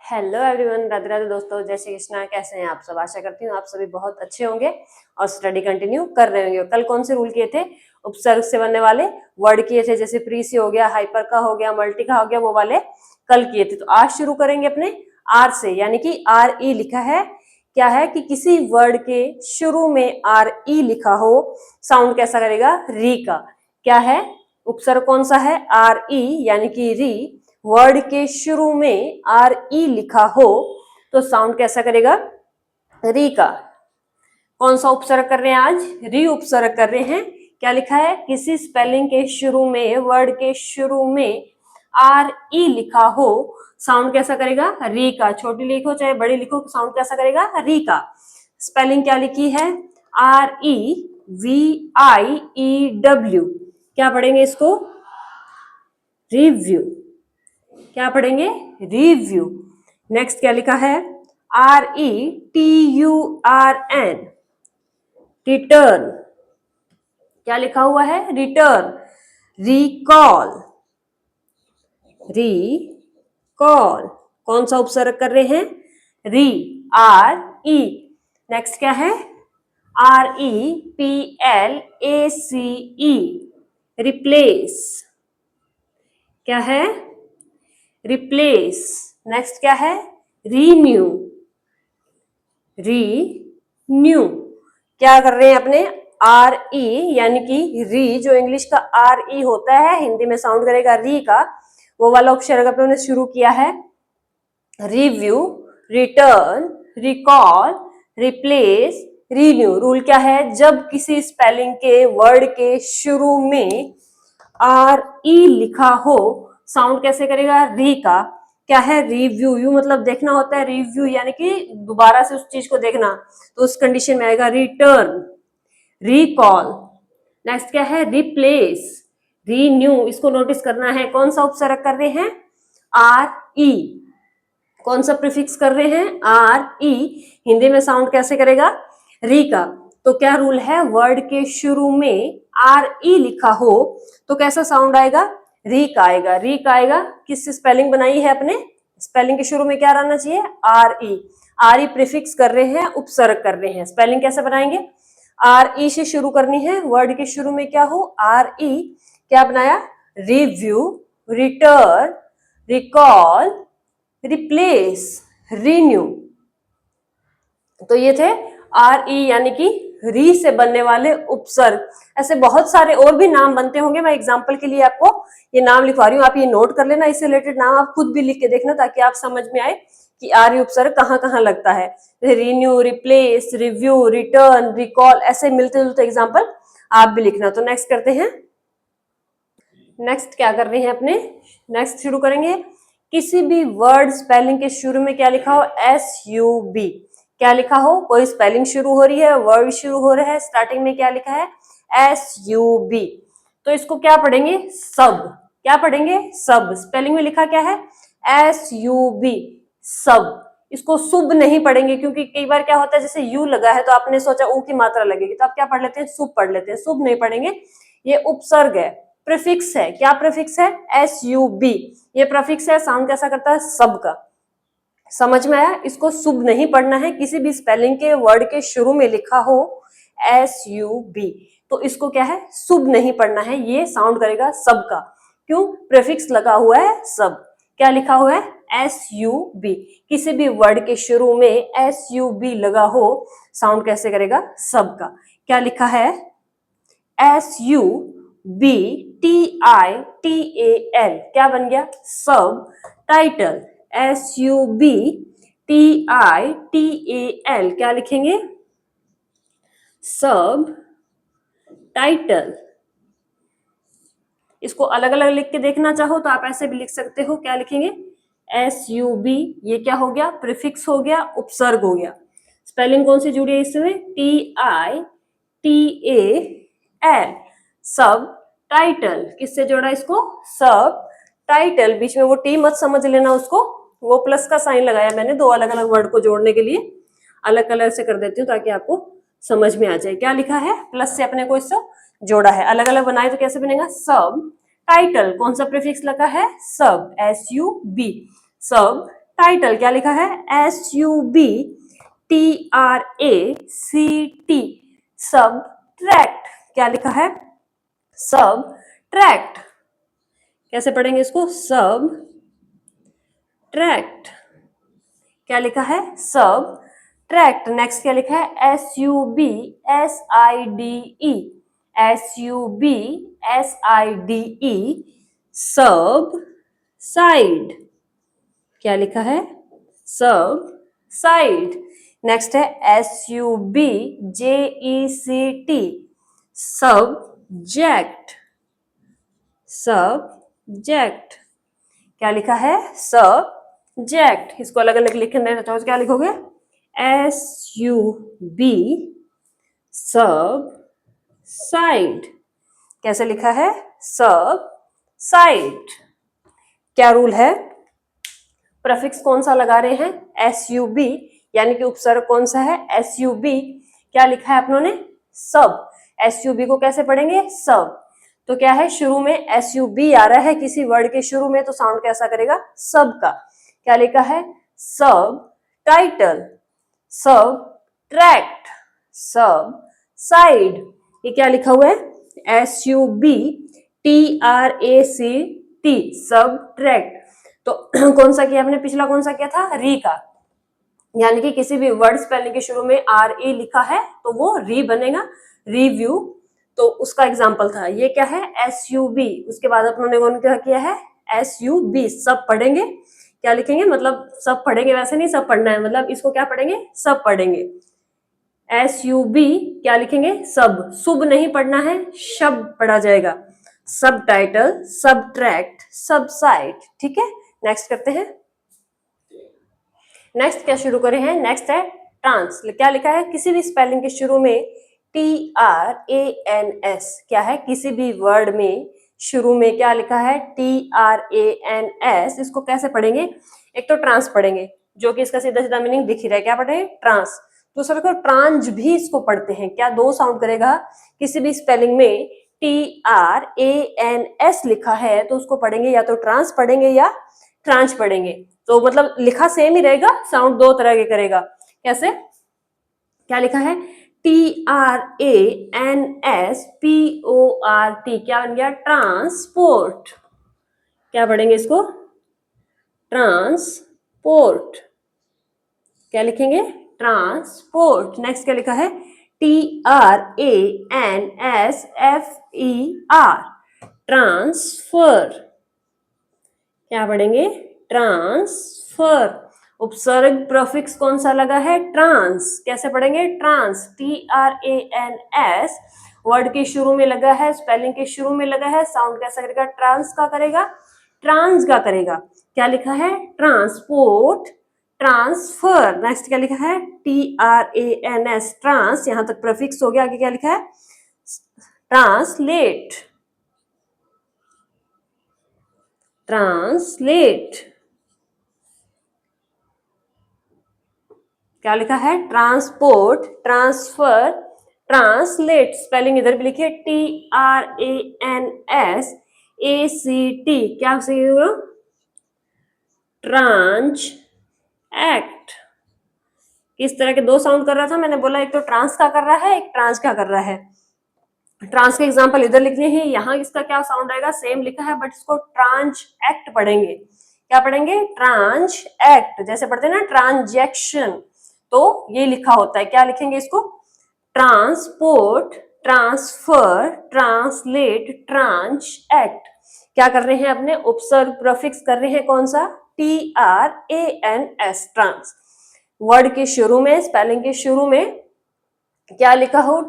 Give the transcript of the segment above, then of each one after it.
Hello everyone, Radhe Radhe दोस्तों, जय श्री कृष्णा। कैसे हैं आप सब? आशा करती हूँ आप सभी बहुत अच्छे होंगे और स्टडी कंटिन्यू कर रहे होंगे। कल कौन से रूल किए थे? उपसर्ग से बनने वाले वर्ड किए थे, जैसे प्री से हो गया, हाइपर का हो गया, मल्टी का हो गया, वो वाले कल किए थे। तो आज शुरू करेंगे अपने आर से, यानी कि आर ई लिखा है। क्या है कि किसी वर्ड के शुरू में आर ई लिखा हो, साउंड कैसा करेगा? री का। क्या है? उपसर्ग कौन सा है? आर ई, यानी कि री। वर्ड के शुरू में आर ई लिखा हो तो साउंड कैसा करेगा? री का। कौन सा उपसर्ग कर रहे हैं आज? री उपसर्ग कर रहे हैं। क्या लिखा है? किसी स्पेलिंग के शुरू में, वर्ड के शुरू में आर ई लिखा हो, साउंड कैसा करेगा? री का। छोटी लिखो चाहे बड़ी लिखो, साउंड कैसा करेगा? री का। स्पेलिंग क्या लिखी है? आर ई वी आई ई डब्ल्यू। क्या पढ़ेंगे इसको? रिव्यू। क्या पढ़ेंगे? रिव्यू। नेक्स्ट क्या लिखा है? R E T U R N, return. क्या लिखा हुआ है? रिटर्न। रिकॉल। रिकॉल। कौन सा उपसर्ग कर रहे हैं? री, आर ई। नेक्स्ट क्या है? R E P L A C E, replace. क्या है? रिप्लेस। नेक्स्ट क्या है? रीन्यू। रीन्यू। क्या कर रहे हैं अपने? आर ई, यानी कि री, जो इंग्लिश का आर ई होता है, हिंदी में साउंड करेगा री का, वो वाला उपसर्ग अपने शुरू किया है। Review, return, recall, replace, renew. Rule क्या है? जब किसी स्पेलिंग के वर्ड के शुरू में आर ई लिखा हो, साउंड कैसे करेगा? री का। क्या है? रिव्यू। यू मतलब देखना होता है, रिव्यू यानी कि दोबारा से उस चीज को देखना, तो उस कंडीशन में आएगा रिटर्न, रिकॉल। नेक्स्ट क्या है? Replace, renew. इसको नोटिस करना है, कौन सा उपसर्ग कर रहे हैं? R E. कौन सा प्रीफिक्स कर रहे हैं? R E. हिंदी में साउंड कैसे करेगा? री का। तो क्या रूल है? वर्ड के शुरू में आर ई लिखा हो तो कैसा साउंड आएगा? री का आएगा। री का आएगा। किससे स्पेलिंग बनाई है अपने? स्पेलिंग के शुरू में क्या रहना चाहिए? R E. R E prefix कर रहे हैं, उपसर्ग कर रहे हैं। स्पेलिंग कैसे बनाएंगे? आर ई से शुरू करनी है। वर्ड के शुरू में क्या हो? R E. क्या बनाया? Review, return, recall, replace, renew. तो ये थे आर ई, यानी कि री से बनने वाले उपसर्ग। ऐसे बहुत सारे और भी नाम बनते होंगे, मैं एग्जांपल के लिए आपको ये नाम लिखवा रही हूँ, आप ये नोट कर लेना। इससे रिलेटेड नाम आप खुद भी लिख के देखना, ताकि आप समझ में आए कि आर ई उपसर्ग कहाँ कहाँ लगता है। Renew, replace, review, return, recall, ऐसे मिलते जुलते एग्जाम्पल आप भी लिखना। तो नेक्स्ट करते हैं। नेक्स्ट क्या कर रहे हैं अपने? नेक्स्ट शुरू करेंगे। किसी भी वर्ड स्पेलिंग के शुरू में क्या लिखा हो? S U B. क्या लिखा हो? कोई स्पेलिंग शुरू हो रही है, वर्ड शुरू हो रहा है, स्टार्टिंग में क्या लिखा है? S U B. तो इसको क्या पढ़ेंगे? सब। क्या पढ़ेंगे? सब। स्पेलिंग में लिखा क्या है? एस यू बी, सब। इसको शुभ नहीं पढ़ेंगे, क्योंकि कई बार क्या होता है, जैसे यू लगा है तो आपने सोचा ऊ की मात्रा लगेगी, तो आप क्या पढ़ लेते हैं? शुभ पढ़ लेते हैं। शुभ नहीं पढ़ेंगे, ये उपसर्ग है, प्रीफिक्स है। क्या प्रीफिक्स है? S U B. ये प्रीफिक्स है, साउंड कैसा करता है? सब का। समझ में आया? इसको शुभ नहीं पढ़ना है। किसी भी स्पेलिंग के वर्ड के शुरू में लिखा हो एस यू बी, तो इसको क्या है? शुभ नहीं पढ़ना है, ये साउंड करेगा सब का। क्यों? प्रीफिक्स लगा हुआ है सब। क्या लिखा हुआ है? S U B. किसी भी वर्ड के शुरू में एस यू बी लगा हो, साउंड कैसे करेगा? सब का। क्या लिखा है? S U B T I T A L. क्या बन गया? Subtitle. S U B T I T A L. क्या लिखेंगे? सब टाइटल। इसको अलग अलग लिख के देखना चाहो तो आप ऐसे भी लिख सकते हो। क्या लिखेंगे? S U B. ये क्या हो गया? प्रीफिक्स हो गया, उपसर्ग हो गया। स्पेलिंग कौन सी जुड़ी है इसमें? T I T A L, सब टाइटल। किससे जोड़ा इसको? सब टाइटल। बीच में वो टी मत समझ लेना उसको, वो प्लस का साइन लगाया मैंने दो अलग अलग वर्ड को जोड़ने के लिए। अलग कलर से कर देती हूँ ताकि आपको समझ में आ जाए। क्या लिखा है? प्लस से अपने को इससे जोड़ा है। अलग अलग बनाए तो कैसे बनेगा? सब टाइटल। कौन सा प्रीफिक्स लगा है? सब, एस यू बी, सब टाइटल क्या लिखा है, SUBTRACT, सब ट्रैक्ट। क्या लिखा है, सब ट्रैक्ट। कैसे पढ़ेंगे इसको, सब ट्रैक्ट। क्या लिखा है, सब ट्रैक्ट। नेक्स्ट क्या लिखा है, SUBSIDE, सब साइड। क्या लिखा है, सब साइड। नेक्स्ट है SUBJECT, सब्जेक्ट, सब्जेक्ट। क्या लिखा है, सब्जेक्ट। इसको अलग अलग लिखना चाहो तो क्या लिखोगे, SUB सब साइड। कैसे लिखा है, सब साइड। क्या रूल है, प्रीफिक्स कौन सा लगा रहे हैं, SUB, यानी कि उपसर्ग कौन सा है, SUB। क्या लिखा है अपनों ने, सब। SUB को कैसे पढ़ेंगे, सब। तो क्या है, शुरू में SUB आ रहा है किसी वर्ड के शुरू में, तो साउंड कैसा करेगा, सब का। क्या लिखा है, सब टाइटल, सब ट्रैक्ट, सब साइड। ये क्या लिखा हुआ है, SUBTRACT, सब ट्रैक्ट। तो कौन सा किया आपने, पिछला कौन सा किया था, री का, यानी कि किसी भी वर्ड स्पेलिंग के शुरू में RE लिखा है तो वो री बनेगा, रिव्यू। तो उसका एग्जांपल था ये। क्या है, SUB। उसके बाद अपनों ने क्या किया है, SUB सब पढ़ेंगे। क्या लिखेंगे, मतलब सब पढ़ेंगे, वैसे नहीं सब पढ़ना है, मतलब इसको क्या पढ़ेंगे, सब पढ़ेंगे। SUB क्या लिखेंगे, सब। शुभ नहीं पढ़ना है, शब्द पढ़ा जाएगा। सब टाइटल, सब ट्रैक्ट, सब साइट। ठीक है, नेक्स्ट करते हैं। नेक्स्ट क्या शुरू करे हैं, नेक्स्ट है ट्रांस। क्या लिखा है, किसी भी स्पेलिंग के शुरू में TRANS। क्या है, किसी भी वर्ड में शुरू में क्या लिखा है, TRANS। इसको कैसे पढ़ेंगे, एक तो ट्रांस पढ़ेंगे, जो कि इसका सीधा सीधा मीनिंग दिख ही रहा है, क्या पढ़े, ट्रांस। दूसरा को ट्रांज भी इसको पढ़ते हैं। क्या, दो साउंड करेगा, किसी भी स्पेलिंग में TRANS लिखा है तो उसको पढ़ेंगे या तो ट्रांस पढ़ेंगे या ट्रांच पढ़ेंगे। तो मतलब लिखा सेम ही रहेगा, साउंड दो तरह के करेगा। कैसे, क्या लिखा है, TRANSPORT। क्या बन गया, ट्रांसपोर्ट। क्या पढ़ेंगे इसको, ट्रांसपोर्ट। क्या लिखेंगे, ट्रांसपोर्ट। नेक्स्ट क्या लिखा है, TRANSFER, ट्रांसफर। क्या पढ़ेंगे, ट्रांसफर। उपसर्ग प्रीफिक्स कौन सा लगा है, ट्रांस। कैसे पढ़ेंगे, ट्रांस, TRANS। वर्ड के शुरू में लगा है, स्पेलिंग के शुरू में लगा है, साउंड कैसा करेगा, ट्रांस का करेगा, ट्रांस का करेगा। क्या लिखा है, ट्रांसपोर्ट, ट्रांसफर। नेक्स्ट क्या लिखा है, TRANS, ट्रांस। यहां तक प्रीफिक्स हो गया, आगे क्या लिखा है, ट्रांसलेट, ट्रांसलेट। क्या लिखा है, ट्रांसपोर्ट, ट्रांसफर, ट्रांसलेट। स्पेलिंग इधर भी लिखिए, TRANSACT। क्या सीखे, ट्रांज एक्ट। किस तरह के दो साउंड कर रहा था, मैंने बोला एक तो ट्रांस का कर रहा है, एक ट्रांस का कर रहा है। ट्रांस के एग्जांपल इधर लिखने हैं, यहाँ इसका क्या साउंड आएगा, सेम लिखा है बट इसको ट्रांज एक्ट पढ़ेंगे। क्या पढ़ेंगे, ट्रांज एक्ट। जैसे पढ़ते हैं ना ट्रांजैक्शन, तो ये लिखा होता है। क्या लिखेंगे इसको, ट्रांसपोर्ट, ट्रांसफर, ट्रांसलेट, ट्रांज एक्ट। क्या कर रहे हैं, अपने उपसर्ग प्रीफिक्स कर रहे हैं, कौन सा, TRANS, ट्रांस। वर्ड के शुरू में, स्पेलिंग के शुरू में क्या लिखा हो,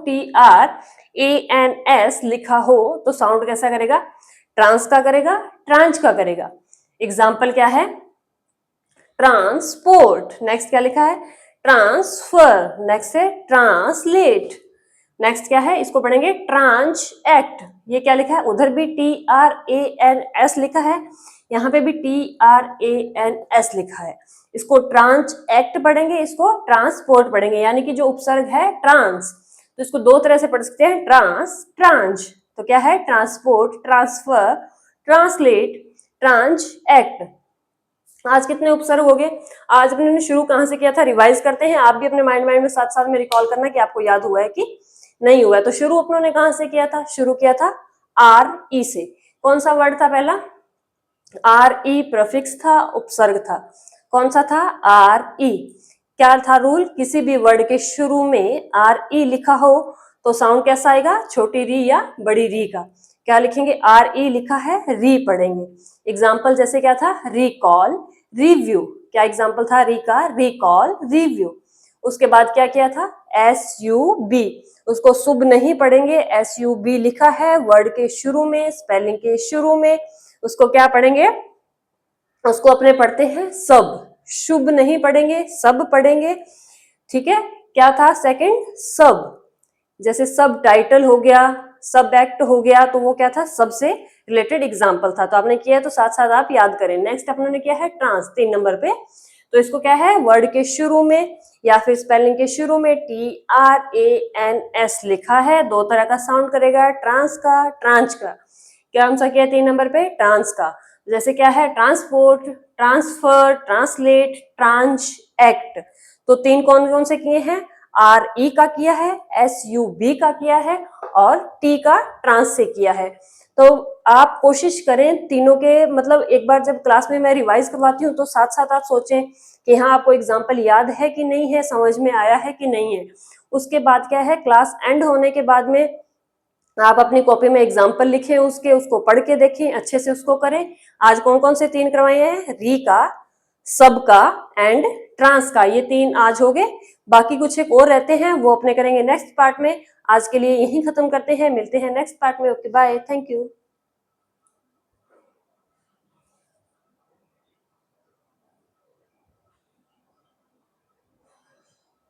TRANS लिखा हो तो साउंड कैसा करेगा, ट्रांस का करेगा, ट्रांज का करेगा। एग्जाम्पल क्या है, ट्रांसपोर्ट। नेक्स्ट क्या लिखा है, ट्रांसफर। नेक्स्ट है ट्रांसलेट। नेक्स्ट क्या है, इसको पढ़ेंगे ट्रांज एक्ट। ये क्या लिखा है, उधर भी TRANS लिखा है, यहाँ पे भी TRANS लिखा है। इसको ट्रांज एक्ट पढ़ेंगे, इसको ट्रांसपोर्ट पढ़ेंगे। यानी कि जो उपसर्ग है ट्रांस, तो इसको दो तरह से पढ़ सकते हैं, ट्रांस, ट्रांज। तो क्या है, ट्रांसपोर्ट, ट्रांसफर, ट्रांसलेट, ट्रांज एक्ट। आज कितने उपसर्ग हो गए? आज अपने ने शुरू कहाँ से किया था, रिवाइज करते हैं। आप भी अपने माइंड में साथ साथ में रिकॉल करना कि आपको याद हुआ है कि नहीं हुआ है। तो शुरू अपनों ने कहाँ से किया था? शुरू किया था आर ई से। कौन सा वर्ड था पहला? आर ई प्रफिक्स था, उपसर्ग था। कौन सा था? R E. क्या था रूल? किसी भी वर्ड के शुरू में आर ई लिखा हो तो साउंड कैसा आएगा? छोटी री या बड़ी री का। क्या लिखेंगे? आर ई लिखा है, री पढ़ेंगे। एग्जाम्पल जैसे क्या था? Recall, review. क्या एग्जाम्पल था री का? Recall, review. उसके बाद क्या किया था? S U B. उसको शुभ नहीं पढ़ेंगे, एस यू बी लिखा है वर्ड के शुरू में, स्पेलिंग के शुरू में। उसको क्या पढ़ेंगे? उसको अपने पढ़ते हैं सब। शुभ नहीं पढ़ेंगे, सब पढ़ेंगे। ठीक है। क्या था सेकंड? सब। जैसे सब टाइटल हो गया, सब एक्ट हो गया, तो वो क्या था? सबसे रिलेटेड एग्जाम्पल था। तो आपने किया तो साथ साथ आप याद करें। नेक्स्ट अपनों ने किया है ट्रांस, 3 नंबर पे। तो इसको क्या है? वर्ड के शुरू में या फिर स्पेलिंग के शुरू में TRANS लिखा है। 2 तरह का साउंड करेगा, ट्रांस का, ट्रांच का। क्या आंसर किया 3 नंबर पे? ट्रांस का। जैसे क्या है? Transport, transfer, translate, tranche, act. तो 3 कौन कौन से किए हैं? आर ई का किया है, एस यू बी का किया है और टी का ट्रांस से किया है। तो आप कोशिश करें तीनों के, मतलब एक बार जब क्लास में मैं रिवाइज करवाती हूँ तो साथ साथ आप सोचें कि हाँ आपको एग्जाम्पल याद है कि नहीं है, समझ में आया है कि नहीं है। उसके बाद क्या है? क्लास एंड होने के बाद में आप अपनी कॉपी में एग्जाम्पल लिखें उसके, उसको पढ़ के देखें, अच्छे से उसको करें। आज कौन कौन से 3 करवाए हैं? री का, सब का एंड ट्रांस का। ये 3 आज हो गए। बाकी कुछ एक और रहते हैं, वो अपने करेंगे नेक्स्ट पार्ट में। आज के लिए यही खत्म करते हैं, मिलते हैं नेक्स्ट पार्ट में। Okay bye, thank you.